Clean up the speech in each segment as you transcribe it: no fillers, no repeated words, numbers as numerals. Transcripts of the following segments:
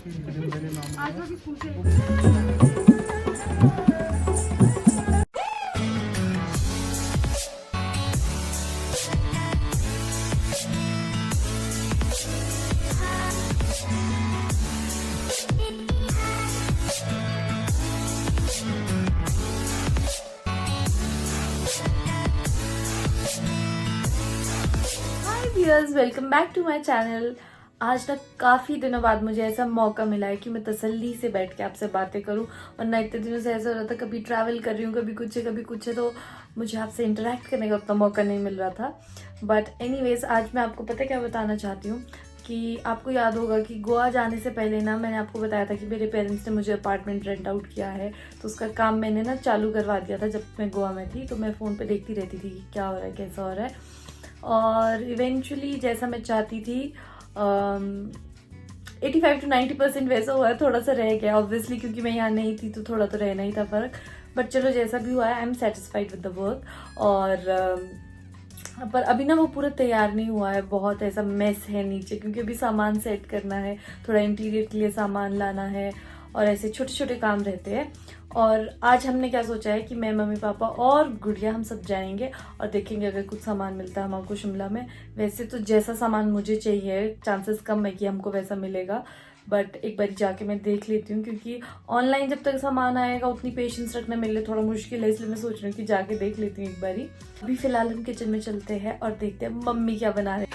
Welcome back to my channel. आज तक काफ़ी दिनों बाद मुझे ऐसा मौका मिला है कि मैं तसल्ली से बैठ के आपसे बातें करूं, वरना इतने दिनों से ऐसा हो रहा था कभी ट्रैवल कर रही हूँ, कभी कुछ है, तो मुझे आपसे इंटरेक्ट करने का उतना मौका नहीं मिल रहा था। बट एनीवेज आज मैं आपको पता क्या बताना चाहती हूँ कि आपको याद होगा कि गोवा जाने से पहले ना मैंने आपको बताया था कि मेरे पेरेंट्स ने मुझे अपार्टमेंट रेंट आउट किया है, तो उसका काम मैंने ना चालू करवा दिया था जब मैं गोवा में थी। तो मैं फ़ोन पे देखती रहती थी कि क्या हो रहा है, कैसा हो रहा है, और इवेंचुअली जैसा मैं चाहती थी 85 to 90% वैसा हुआ है। थोड़ा सा रह गया ऑब्वियसली, क्योंकि मैं यहाँ नहीं थी तो थोड़ा तो रहना ही था फ़र्क। बट चलो जैसा भी हुआ है, I am satisfied with the work. और पर अभी ना वो पूरा तैयार नहीं हुआ है, बहुत ऐसा मेस है नीचे, क्योंकि अभी सामान सेट करना है, थोड़ा इंटीरियर के लिए सामान लाना है, और ऐसे छोटे छोटे काम रहते हैं। और आज हमने क्या सोचा है कि मैं, मम्मी पापा और गुड़िया हम सब जाएंगे और देखेंगे अगर कुछ सामान मिलता है हमको शिमला में। वैसे तो जैसा सामान मुझे चाहिए चांसेस कम है कि हमको वैसा मिलेगा, बट एक बार जाके मैं देख लेती हूँ, क्योंकि ऑनलाइन जब तक सामान आएगा उतनी पेशेंस रखना मेरे लिए थोड़ा मुश्किल है, इसलिए मैं सोच रही हूँ कि जाके देख लेती हूँ एक बारी। अभी फिलहाल हम किचन में चलते हैं और देखते हैं मम्मी क्या बना रहे हैं।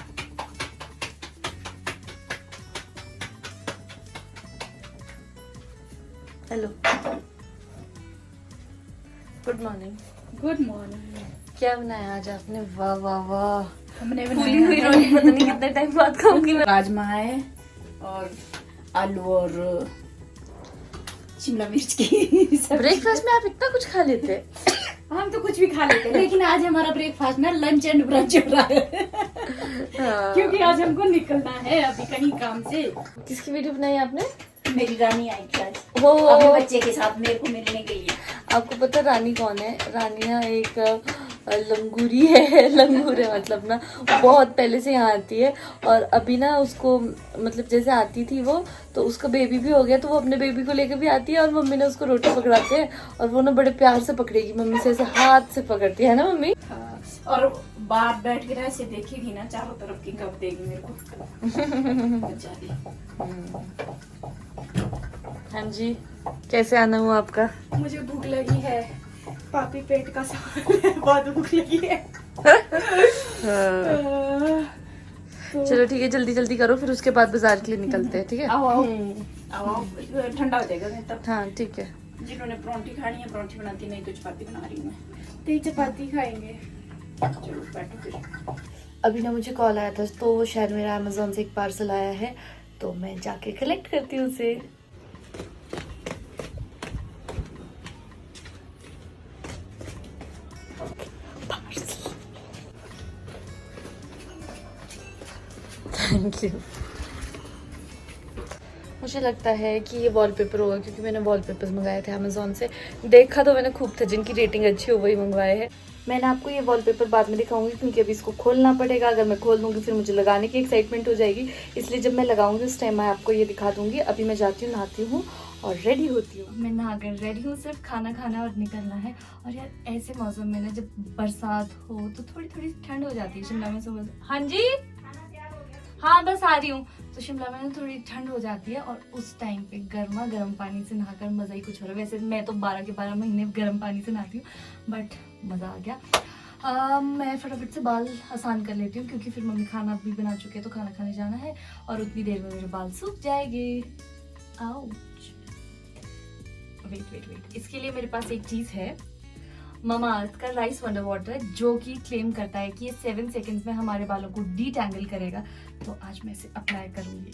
Hello, good morning. Good morning. क्या बनाया आज आपने? वाह वाह वाह, हमने फूली हुई रोटी पता नहीं कितने टाइम बाद खाऊंगी मैं। राजमा है और आलू और शिमला मिर्च की सब्जी। ब्रेकफास्ट में आप इतना कुछ खा लेते हैं? हम तो कुछ भी खा लेते हैं, लेकिन आज हमारा ब्रेकफास्ट ना लंच एंड ब्रंच हो रहा है क्योंकि आज हमको निकलना है अभी कहीं काम से। किसकी वीडियो बनाई आपने? मेरी रानी आई थी आज वो अपने बच्चे के साथ, मेरे को मिलने गई है। आपको पता रानी कौन है? रानी ना एक लंगूरी है। लंगूर है मतलब ना, बहुत पहले से यहाँ आती है, और अभी ना उसको मतलब जैसे आती थी वो, तो उसका बेबी भी हो गया, तो वो अपने बेबी को लेकर भी आती है, और मम्मी ने उसको रोटी पकड़ाते हैं, और वो ना बड़े प्यार से पकड़ेगी, मम्मी से ऐसे हाथ से पकड़ती है ना मम्मी। हाँ, और बाहर बैठ के ऐसे देखी थी ना चारों तरफ की, कब देगी मेरे को हाँ जी, कैसे आना हुआ आपका? मुझे भूख लगी है, पापी पेट का सवाल है, बहुत भूख लगी है। चलो ठीक है, जल्दी जल्दी करो, फिर उसके बाद बाजार के लिए निकलते हैं, ठीक है? आओ आओ आओ, ठंडा हो जाएगा नहीं तब। हाँ ठीक है। जिन्होंने परोंठी खानी है परोंठी बनाती, नहीं तो चपाती बना रही हूँ मैं। तो ये चपाती खाएंगे। चलो बैठो फिर। अभी ना मुझे कॉल आया था, तो शायद मेरा अमेजोन से एक पार्सल आया है, तो मैं जाके कलेक्ट करती हूँ उसे। Thank you. मुझे लगता है कि ये वॉलपेपर होगा, क्योंकि मैंने वॉलपेपर्स मंगाए थे अमेजोन से। देखा तो मैंने खूब था, जिनकी रेटिंग अच्छी हो वही मंगवाए हैं। मैंने आपको ये वॉलपेपर बाद में दिखाऊंगी, क्योंकि अभी इसको खोलना पड़ेगा। अगर मैं खोल दूंगी फिर मुझे लगाने की एक्साइटमेंट हो जाएगी, इसलिए जब मैं लगाऊंगी उस टाइम मैं आपको ये दिखा दूंगी। अभी मैं जाती हूँ, नहाती हूँ और रेडी होती हूँ। मैं नहाकर रेडी हूँ, सिर्फ खाना खाना और निकलना है। और यार ऐसे मौसम में ना, जब बरसात हो तो थोड़ी थोड़ी ठंड हो जाती है शिमला में सुबह। हाँ जी, हाँ बस आ रही हूँ। तो शिमला में ना थोड़ी ठंड हो जाती है, और उस टाइम पे गर्मा गर्म पानी से नहाकर मजा ही कुछ हो रहा है। वैसे मैं तो 12 के 12 महीने गर्म पानी से नहाती हूँ, बट मजा आ गया। मैं फटाफट से बाल आसान कर लेती हूँ, क्योंकि फिर मम्मी खाना भी बना चुके हैं, तो खाना खाने जाना है, और उतनी देर में मेरे बाल सूख जाएंगे। आउच। वेट, इसके लिए मेरे पास एक चीज है, ममाअर्थ का राइस वंडर वाटर, जो कि क्लेम करता है कि ये 7 सेकंड्स में हमारे बालों को डीटैंगल करेगा। तो आज मैं इसे अप्लाई करूंगी।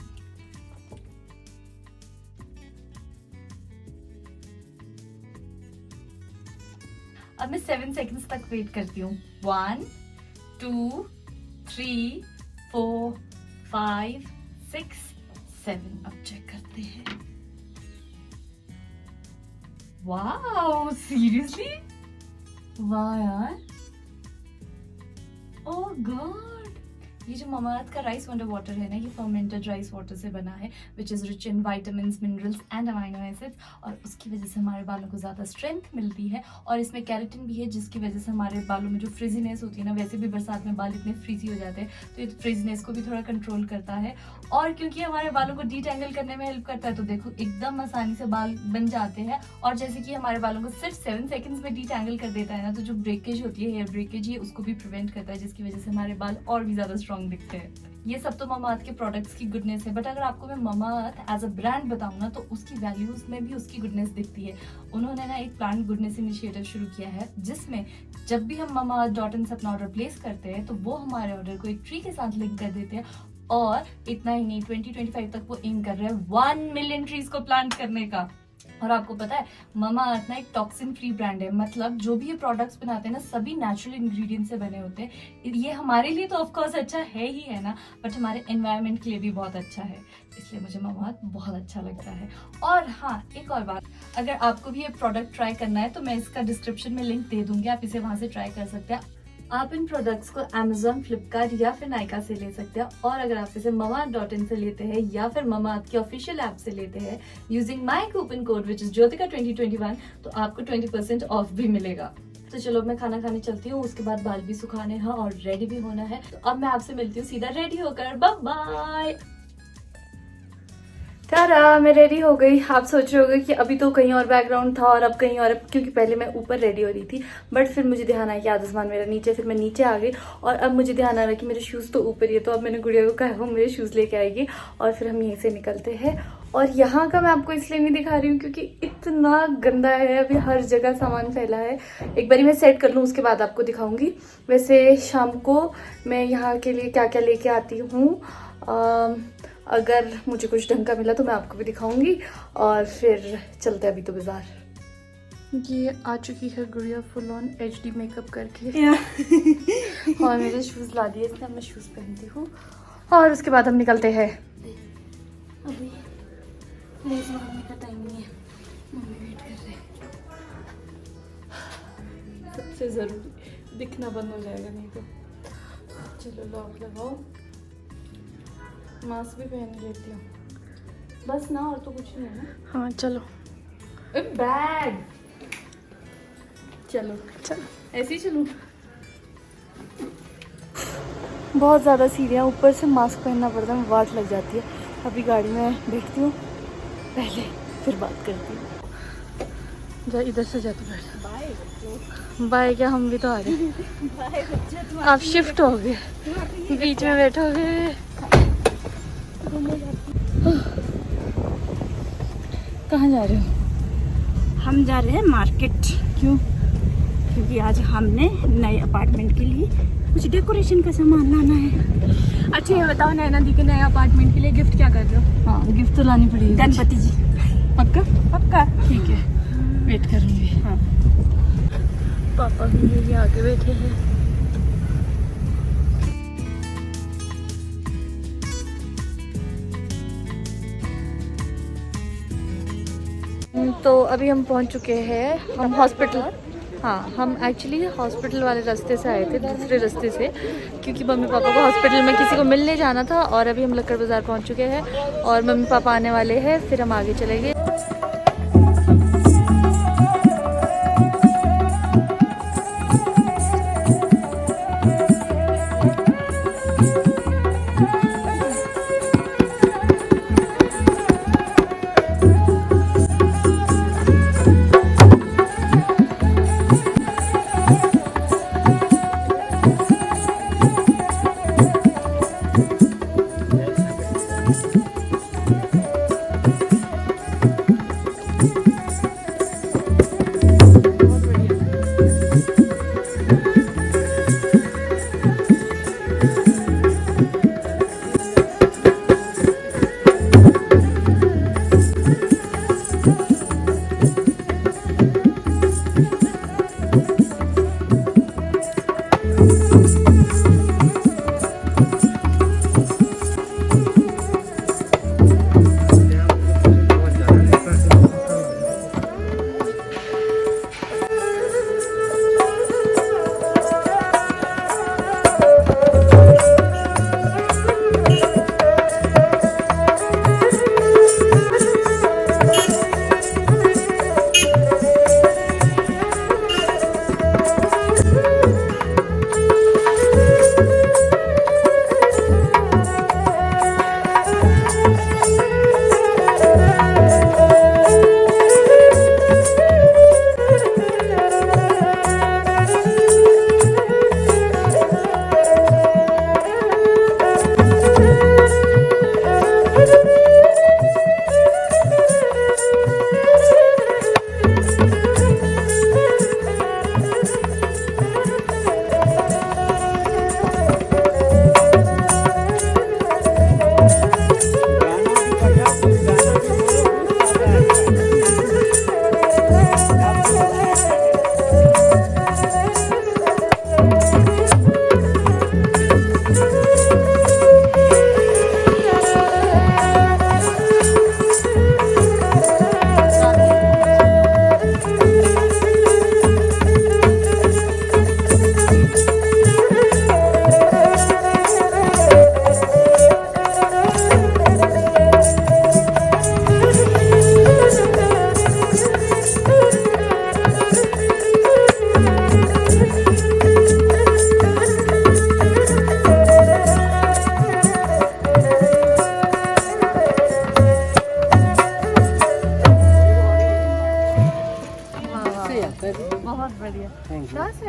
अब मैं 7 सेकंड्स तक वेट करती हूँ। 1 2 3 4 5 6 7। अब चेक करते हैं। वाओ, सीरियसली वाह यार, ओह गॉड, ये जो ममाअर्थ का राइस वंडर वाटर है ना, ये फर्मेंटेड राइस वाटर से बना है, which is rich in vitamins, minerals and amino acids, और उसकी वजह से हमारे बालों को ज़्यादा स्ट्रेंथ मिलती है। और इसमें कैरेटिन भी है, जिसकी वजह से हमारे बालों में जो फ्रिजीनेस होती है ना, वैसे भी बरसात में बाल इतने फ्रीजी हो जाते हैं, तो ये फ्रिजीनेस को भी थोड़ा कंट्रोल करता है। और क्योंकि हमारे बालों को डीटैंगल करने में हेल्प करता है, तो देखो एकदम आसानी से बाल बन जाते हैं। और जैसे कि हमारे बालों को सिर्फ 7 सेकंड्स में डीटैंगल कर देता है ना, तो जो ब्रेकेज होती है, हेयर ब्रेकेज, ये उसको भी प्रिवेंट करता है, जिसकी वजह से हमारे बाल और भी ज़्यादा स्ट्रॉन्ग दिखते हैं। ये सब तो ममाअर्थ के प्रोडक्ट्स की गुडनेस है, बट अगर आपको मैं ममाअर्थ एज अ ब्रांड बताऊँ ना, तो उसकी वैल्यूज में भी उसकी गुडनेस दिखती है। उन्होंने ना एक प्लांट गुडनेस इनिशिएटिव शुरू किया है, जिसमें जब भी हम mamaearth.in से अपना ऑर्डर प्लेस करते हैं, तो वो हमारे ऑर्डर को एक ट्री के साथ लिंक कर देते हैं। और इतना ही नहीं, 2025 तक वो एम कर रहे हैं 1 मिलियन ट्रीज को प्लांट करने का। और आपको पता है, ममाअर्थ ना एक टॉक्सिन फ्री ब्रांड है, मतलब जो भी ये प्रोडक्ट्स बनाते हैं ना, सभी नेचुरल इंग्रेडिएंट से बने होते हैं। ये हमारे लिए तो ऑफकोर्स अच्छा है ही है ना, बट हमारे एनवायरनमेंट के लिए भी बहुत अच्छा है, इसलिए मुझे ममाअर्थ बहुत अच्छा लगता है। और हाँ, एक और बात, अगर आपको भी ये प्रोडक्ट ट्राई करना है, तो मैं इसका डिस्क्रिप्शन में लिंक दे दूंगी, आप इसे वहां से ट्राई कर सकते हैं। आप इन प्रोडक्ट्स को Amazon, फ्लिपकार्ट या फिर नायका से ले सकते हैं। और अगर आप इसे mamaearth.in से लेते हैं या फिर ममाअर्थ के ऑफिशियल ऐप से लेते हैं using my coupon code which is Jyotika2021, तो आपको 20% ऑफ भी मिलेगा। तो चलो मैं खाना खाने चलती हूँ, उसके बाद बाल भी सुखाने हैं और रेडी भी होना है। तो अब मैं आपसे मिलती हूँ सीधा रेडी होकर। Bye bye. तारा, मैं रेडी हो गई। आप सोच रहे होगे कि अभी तो कहीं और बैकग्राउंड था और अब कहीं और, क्योंकि पहले मैं ऊपर रेडी हो रही थी, बट फिर मुझे ध्यान आया कि आधा सामान मेरा नीचे, फिर मैं नीचे आ गई। और अब मुझे ध्यान आ रहा है कि मेरे शूज़ तो ऊपर ही है, तो अब मैंने गुड़िया को कहा वो मेरे शूज़ लेके आएगी और फिर हम यहीं से निकलते हैं। और यहाँ का मैं आपको इसलिए नहीं दिखा रही हूँ क्योंकि इतना गंदा है, अभी हर जगह सामान फैला है। एक बारी मैं सेट कर लूँ, उसके बाद आपको दिखाऊंगी। वैसे शाम को मैं यहाँ के लिए क्या क्या लेके आती हूँ, अगर मुझे कुछ ढंग का मिला तो मैं आपको भी दिखाऊंगी। और फिर चलते हैं अभी तो बाजार। ये आ चुकी है गुड़िया फुल ऑन HD मेकअप करके और मेरे शूज़ ला दिए इसने, अब मैं शूज़ पहनती हूँ और उसके बाद हम निकलते हैं। अभी लेस लगाने का टाइम नहीं है, मम्मी वेट कर रहे हैं। सबसे ज़रूरी, दिखना बंद हो जाएगा नहीं तो। चलो लॉक लगाओ, मास्क भी पहन लेती हूँ बस ना, और तो कुछ नहीं है ना। हाँ चलो। बैग, चलो चलो ऐसे ही चलूँ। बहुत ज़्यादा सीढ़ियाँ, ऊपर से मास्क पहनना पड़ता है, वाट लग जाती है। अभी गाड़ी में बैठती हूँ पहले, फिर बात करती हूँ। जा इधर से जाती बैठ। बाय क्या, हम भी तो आ गए। आप शिफ्ट हो गए, बीच में बैठोगे। कहाँ जा रहे हो? हम जा रहे हैं मार्केट। क्यों? क्योंकि आज हमने नए अपार्टमेंट के लिए कुछ डेकोरेशन का सामान लाना है। अच्छा ये बताओ, नैना दी के नए अपार्टमेंट के लिए गिफ्ट क्या कर रहे हो? हाँ गिफ्ट तो लानी पड़ेगी, गणपति जी। पक्का? पक्का, ठीक है, वेट करूँगी। हाँ। पापा भी यही आगे बैठे हैं। तो अभी हम पहुंच चुके हैं, हम हॉस्पिटल। हाँ, हम एक्चुअली हॉस्पिटल वाले रास्ते से आए थे, दूसरे रास्ते से, क्योंकि मम्मी पापा को हॉस्पिटल में किसी को मिलने जाना था। और अभी हम लक्कड़ बाज़ार पहुंच चुके हैं और मम्मी पापा आने वाले हैं, फिर हम आगे चलेंगे।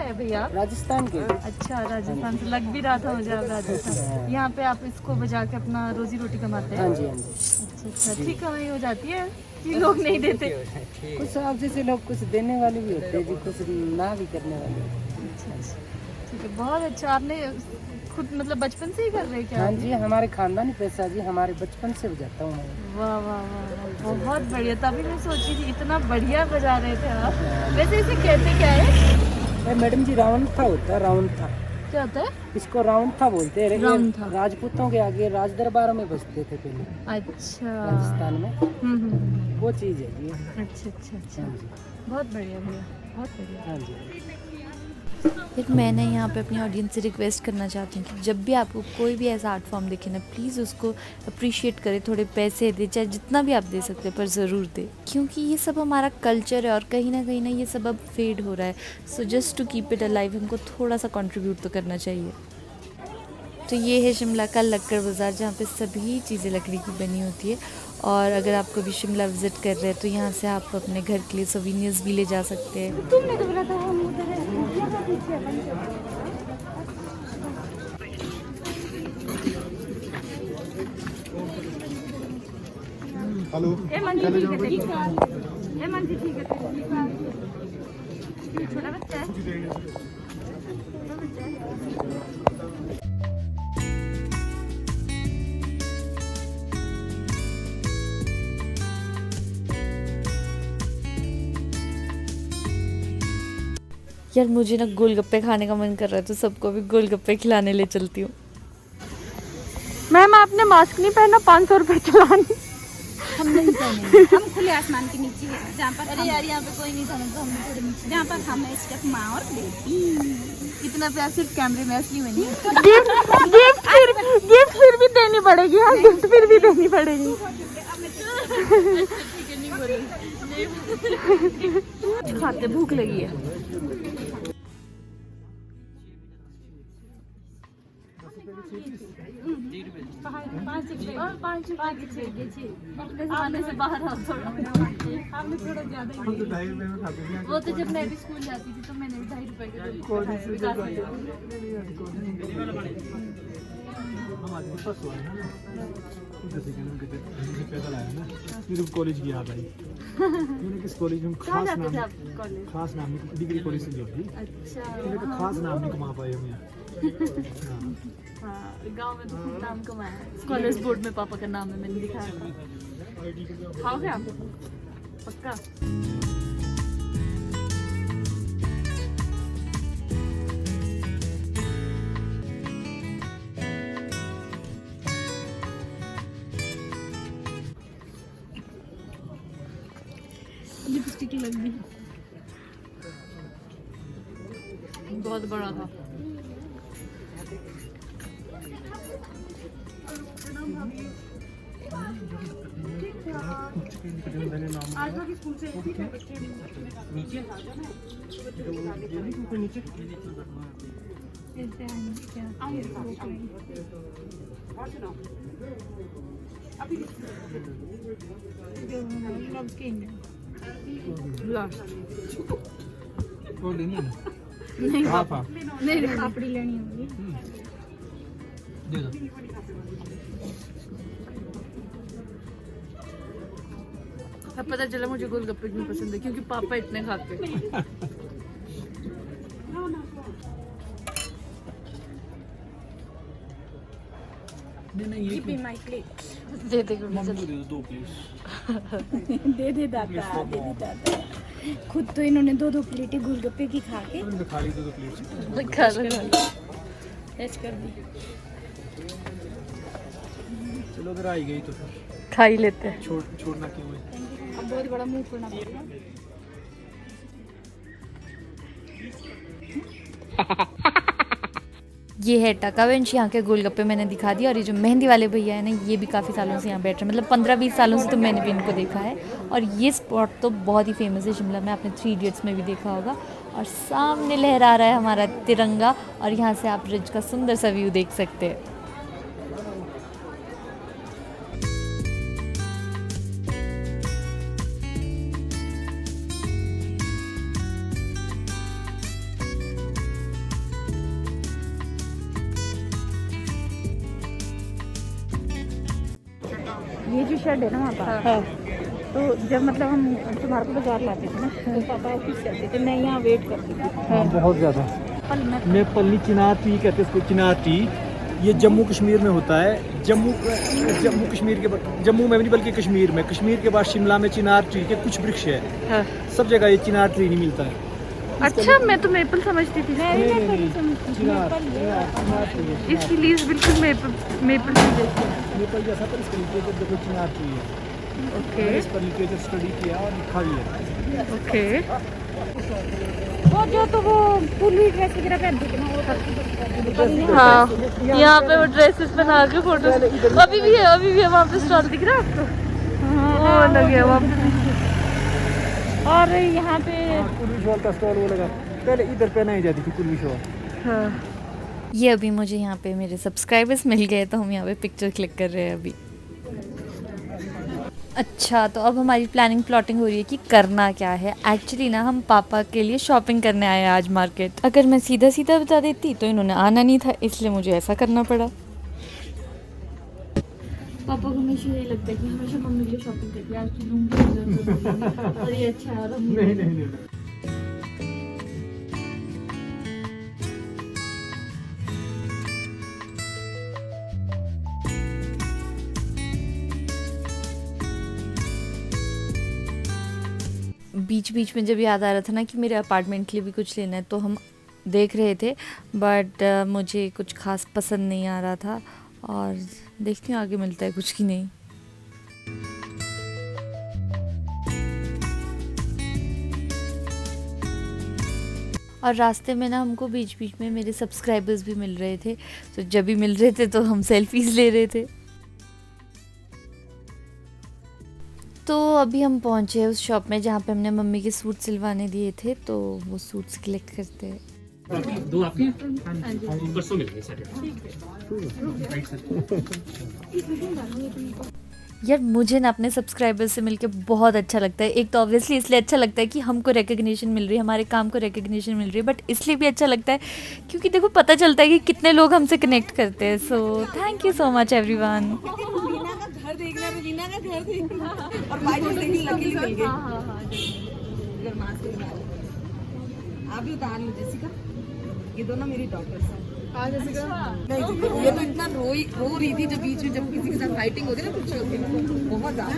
है भैया? राजस्थान के। अच्छा, राजस्थान से लग भी रहा था मुझे आप राजस्थान। यहाँ पे आप इसको बजा के अपना रोजी रोटी कमाते हैं? हाँ जी, हाँ जी। अच्छा अच्छा, ठीक कमाई हो जाती है कि लोग नहीं देते? कुछ आप जैसे लोग कुछ देने वाले भी होते हैं जी, कुछ ना भी करने वाले। अच्छा अच्छा, ठीक है, बहुत अच्छा। आपने खुद मतलब बचपन से ही कर रहे हैं क्या? हाँ जी, हमारे खानदानी पैसा जी, हमारे बचपन से बजाता हूँ मैं। वाह वाह वाह, बहुत बढ़िया। तभी मैं सोची थी इतना बढ़िया बजा रहे थे आप। वैसे इसे कहते क्या है? मैडम जी, राउंड था होता है, राउंड था। क्या होता है? इसको राउंड था बोलते हैं। राउंड था। राजपूतों के आगे राज दरबारों में बजते थे पहले अच्छा, राजस्थान में। वो चीज़ है जी। अच्छा अच्छा अच्छा, हाँ जी, बहुत बढ़िया भैया, बहुत बढ़िया। हाँ जी। फिर मैंने यहाँ पे अपनी ऑडियंस से रिक्वेस्ट करना चाहती हूँ कि जब भी आपको कोई भी ऐसा आर्ट फॉर्म दिखे ना, प्लीज़ उसको अप्रिशिएट करें, थोड़े पैसे दे, चाहे जितना भी आप दे सकते हैं पर ज़रूर दे, क्योंकि ये सब हमारा कल्चर है और कहीं ना ये सब अब फेड हो रहा है। So just to keep it alive हमको थोड़ा सा कंट्रीब्यूट तो करना चाहिए। तो ये है शिमला का लक्कड़ बाज़ार, जहाँ पे सभी चीज़ें लकड़ी की बनी होती है। और अगर आप कभी शिमला विज़िट कर रहे हैं तो यहाँ से आप अपने घर के लिए सोवेनियर्स भी ले जा सकते हैं। तुमने तो बोला था हम उधर है, यहाँ पीछे हेलो, ए मंजी ठीक है तेरी कार, ए मंजी ठीक है तेरी कार। छोटा बच्चा है, छोटा बच्चा है। यार मुझे ना गोलगप्पे खाने का मन कर रहा है, तो सबको भी गोलगप्पे खिलाने ले चलती हूँ। मैम आपने मास्क नहीं पहना, 500 रुपए चलानी। हम नहीं पहनेंगे। हम खुले आसमान के नीचे हैं, जहाँ पर अरे यार, यहाँ पे कोई नहीं था, तो हमने थोड़े नीचे। जहाँ पर हम स्टेप माँ और बेटी। इतना प्यार सिर्फ कैमरे में, असली में नहीं। गिफ्ट फिर भी देनी पड़ेगी। हाँ, गिफ्ट फिर भी देनी पड़ेगी। खाते, भूख लगी है। और 5 रुपए जमाने से बाहर आओ थोड़ा। आपने थोड़ा ज्यादा ही तो 2.5 रुपए में खाते हैं। वो तो जब मैं भी स्कूल जाती थी तो मैंने भी 2.5 रुपए के विकास में। हम आज फर्स्ट हुआ है ना, जैसे कि हम कहते हैं पैदल आया ना, फिर कॉलेज की याद आई। मैंने किस कॉलेज में कहाँ खास जाते थे नाम, आप कॉलेज? खास नाम डिग्री कॉलेज से जो थी, अच्छा, मैंने तो खास नाम नहीं कमा पाए हम यहाँ। हाँ, गांव में तो खूब नाम कमाया है। स्कॉलर्स बोर्ड में पापा का नाम है, मैंने दिखाया था। खाओगे आप? पक्का? लिपस्टिक लग गई। बहुत बड़ा था। वो लेनी है ना? नहीं हाँ, हाँ, नहीं, पापड़ी लेनी होगी। दे दो। अब पता चला मुझे गोलगप्पे क्यों पसंद है, क्योंकि पापा इतने खाते हैं। नहीं, ये Be my plate। They they mummy को दे दो 2 प्लीज। दे दे दादा, दे दे दादा। खुद तो इन्होंने 2-2 प्लेटें गोलगप्पे की खा के मैंने तो खा ली 2 प्लेट। खा लो। टेस्ट कर दी। चलो उधर आई गई तो फिर खा ही लेते हैं। छोड़ना क्यों है? अब बहुत बड़ा मुंह खोलना पड़ेगा। ये है टकावेंश, यहाँ के गोलगप्पे मैंने दिखा दिया। और ये जो मेहंदी वाले भैया है ना, ये भी काफ़ी सालों से यहाँ बैठ रहे हैं, मतलब 15-20 सालों से तो मैंने भी इनको देखा है। और ये स्पॉट तो बहुत ही फेमस है शिमला में, आपने 3 इडियट्स में भी देखा होगा। और सामने लहरा रहा है हमारा तिरंगा, और यहाँ से आप रिज का सुंदर सा व्यू देख सकते हैं। ये जो शेड है ना वहाँ पर, तो जब मतलब हम तुम्हारे को बाजार लाते थे ना, तो पापा ऑफिस से आते थे, मैं यहाँ वेट करती थी। हाँ बहुत ज़्यादा। पल में मैं पल्ली चिनार टी कहते हैं इसको, चिनार टी। ये जम्मू कश्मीर में होता है। जम्मू कश्मीर के जम्मू में नहीं बल्कि कश्मीर के बाद शिमला में चिनार ट्री के कुछ वृक्ष है। हाँ। सब जगह ये चिनार ट्री नहीं मिलता है। अच्छा, मैं तो मेपल समझती थी। नहीं, चिनार ट्री है। इसकी लीव्स बिल्कुल मेपल की जैसी है। मेपल जैसा, पर इसका लिटरेचर देखो चिनार ट्री है। ओके मैंने इस पर लिटरेचर स्टडी किया और लिखा भी है। ओके। वो जो तो वो पूरी ड्रेस वगैरह पहनते थे ना, वो हाँ, यहाँ पे वो ड्रेसेस बना के फोटोज अभी भी है वहाँ पे स्टॉल दिख रहा है आपको? वो लगे वहाँ पे। और यहाँ पे कुल्वी शॉल का स्टॉल वो लगा। पहले इधर पहनाई जाती थी कुल्वी शॉल। हाँ। ये अभी मुझे यहाँ पे मेरे सब्सक्राइबर्स मिल गए, तो हम यहाँ पे पिक्चर क्लिक कर रहे हैं अभी। अच्छा, तो अब हमारी प्लानिंग प्लॉटिंग हो रही है कि करना क्या है। एक्चुअली ना हम पापा के लिए शॉपिंग करने आए हैं आज मार्केट। अगर मैं सीधा सीधा बता देती तो इन्होंने आना नहीं था, इसलिए मुझे ऐसा करना पड़ा। पापा को हमेशा यही लगता है कि हमेशा मम्मी के लिए शॉपिंग करती है। आज तो लूंगी और ये अच्छा है। नहीं। बीच बीच में जब याद आ रहा था ना कि मेरे अपार्टमेंट के लिए भी कुछ लेना है, तो हम देख रहे थे, बट मुझे कुछ खास पसंद नहीं आ रहा था, और देखती हूँ आगे मिलता है कुछ कि नहीं। और रास्ते में ना हमको बीच बीच में मेरे सब्सक्राइबर्स भी मिल रहे थे, तो जब भी मिल रहे थे तो हम सेल्फीज ले रहे थे। तो अभी हम पहुंचे हैं उस शॉप में जहाँ पे हमने मम्मी के सूट सिलवाने दिए थे, तो वो सूट सिलेक्ट करते हैं। दो आपके परसों मिलेंगे सर। यार मुझे ना अपने सब्सक्राइबर्स से मिलके बहुत अच्छा लगता है। एक तो ऑब्वियसली इसलिए अच्छा लगता है कि हमको रिकग्निशन मिल रही है, हमारे काम को रिकग्निशन मिल रही है, बट इसलिए भी अच्छा लगता है क्योंकि देखो पता चलता है कि कितने लोग हमसे कनेक्ट करते हैं। So thank you so much everyone. ये दोनों मेरी डॉटर्स हैं। नहीं, ये तो इतना रो रही थी जब बीच में जब किसी के साथ फाइटिंग होती है ना, कुछ होती है, बहुत ज़्यादा।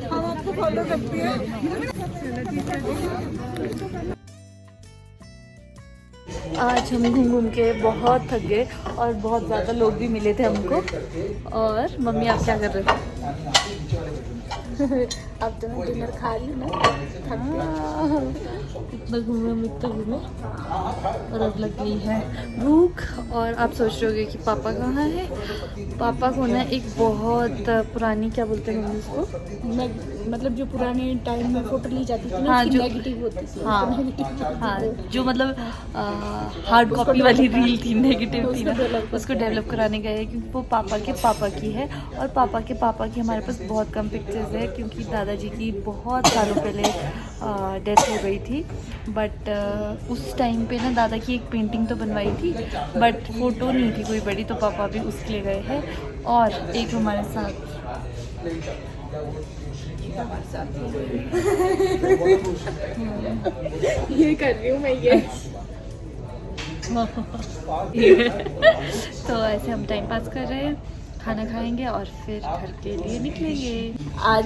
हम आपको फॉलो करती हैं। आज हम घूम घूम के बहुत थक गए और बहुत ज़्यादा लोग भी मिले थे हमको। और मम्मी आप क्या कर रहे थे? अब तो मैं डिनर खा ली ना, थक गई। इतना घूमे और अब लग गई है भूख। और आप सोच रहे होगे कि पापा कहाँ है। पापा को ना एक बहुत पुरानी, क्या बोलते हैं मम्मी उसको, मतलब जो पुराने टाइम में फोटो ली जाती थी ना, हाँ, जो नेगेटिव होती थी। हाँ, जो मतलब हार्ड कॉपी वाली रील थी, नेगेटिव थी ना, उसको डेवलप कराने गए हैं क्योंकि वो पापा के पापा की है। और पापा के पापा की हमारे पास बहुत कम पिक्चर्स है क्योंकि दादाजी की बहुत सालों पहले डेथ हो गई थी। बट उस टाइम पे ना दादा की एक पेंटिंग तो बनवाई थी, बट फोटो नहीं थी कोई बड़ी, तो पापा भी उसके लिए गए हैं। और एक हमारे साथ ये कर रही हूँ मैं ये। तो ऐसे हम टाइम पास कर रहे हैं, खाना खाएंगे और फिर घर के लिए निकलेंगे। आज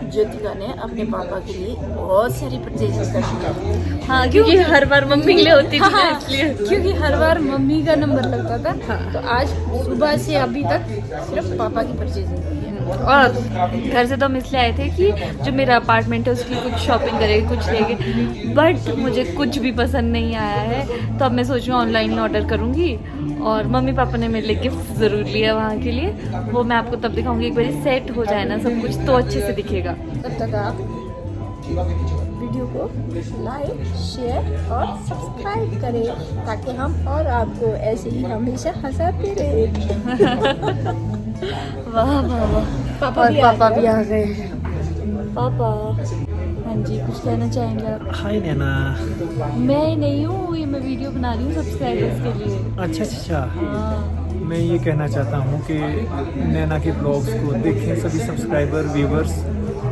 ज्योतिका ने अपने पापा के लिए बहुत सारी परचेजेस कर दी। हाँ, क्योंकि हर बार मम्मी के लिए होती थी ना, इसलिए। क्योंकि हर बार मम्मी का नंबर लगता था, तो आज सुबह से अभी तक सिर्फ पापा की परचेजिंग हुई है। और घर से तो हम इसलिए आए थे कि जो मेरा अपार्टमेंट है उसके लिए कुछ शॉपिंग करेंगे, कुछ लेंगे, बट मुझे कुछ भी पसंद नहीं आया है। तो अब मैं सोच रही हूँ ऑनलाइन ऑर्डर करूँगी। और मम्मी पापा ने मेरे लिए गिफ्ट ज़रूर लिया वहाँ के लिए, वो मैं आपको तब दिखाऊंगी। एक बार सेट हो जाए ना सब कुछ तो अच्छे से दिखेगा। तब तक आप वीडियो को लाइक, शेयर और सब्सक्राइब करें ताकि हम और आपको ऐसे ही हमेशा हंसाते रहे। वाह वाह वाह। पापा भी आ गए हैं। पापा, हाँ जी, कुछ कहना चाहेंगे आप? हाय नैना। मैं नहीं हूँ, ये मैं वीडियो बना रही हूँ सब्सक्राइबर्स के लिए। अच्छा। हाँ, मैं ये कहना चाहता हूँ कि नैना के ब्लॉग्स को देखें सभी सब्सक्राइबर व्यूवर्स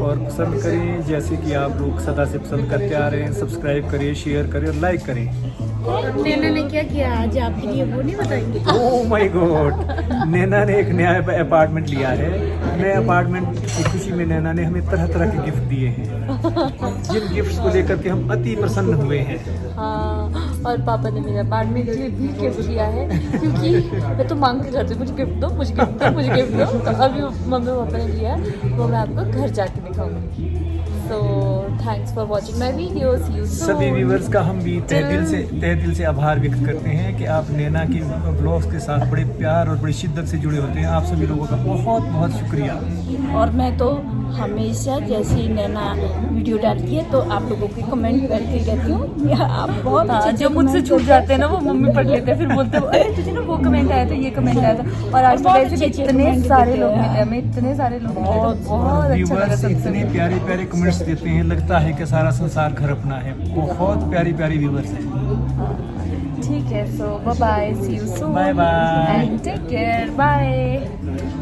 और पसंद करें, जैसे कि आप लोग सदा से पसंद करते आ रहे हैं। सब्सक्राइब करें, शेयर करें और लाइक करें। नैना ने क्या किया आज आपके लिए, वो नहीं बताएंगे? ओह माय गॉड, नैना ने एक नया अपार्टमेंट लिया है। नए अपार्टमेंट की खुशी में नैना ने हमें तरह तरह के गिफ्ट दिए हैं, जिन गिफ्ट्स को लेकर के हम अति प्रसन्न हुए हैं। हाँ, और पापा ने मेरे अपार्टमेंट के लिए भी गिफ्ट किया है, क्योंकि मैं तो मांग के करती हूँ मुझे गिफ्ट दो, मुझे गिफ्ट दो, मुझे गिफ्ट दो। तो अभी मम्मी पापा ने लिया है, वो मैं आपको घर जाके दिखाऊंगी। So thanks for watching my video, see you soon. सभी व्यूवर्स का हम भी तहे दिल से आभार व्यक्त करते हैं कि आप नैना की ब्लॉग्स के साथ बड़े प्यार और बड़ी शिद्दत से जुड़े होते हैं। आप सभी लोगों का बहुत बहुत शुक्रिया। और मैं तो हमेशा जैसे ही नैना वीडियो डालती है तो आप लोगों की कमेंट करती रहती हूँ। आप बहुत हाँ, अच्छे जो मुझसे छूट जाते हैं ना वो मम्मी पढ़ लेते हैं, फिर बोलते हैं अरे तुझे ना वो कमेंट आया था, ये कमेंट आया था। और आज तो बहुत वैसे भी अच्छे इतने comment सारे देते लोग हैं। मिले हमें, इतने सारे लोग मिले, तो बहुत अच्छा लगा व्यूवर्स सबसे। इतने प्यारे प्यारे कमेंट्स देते हैं, लगता है कि सारा संसार घर अपना है। बहुत प्यारी प्यारी व्यूवर्स हैं। ठीक है, so bye bye, see you soon, Bye bye. And take care, bye.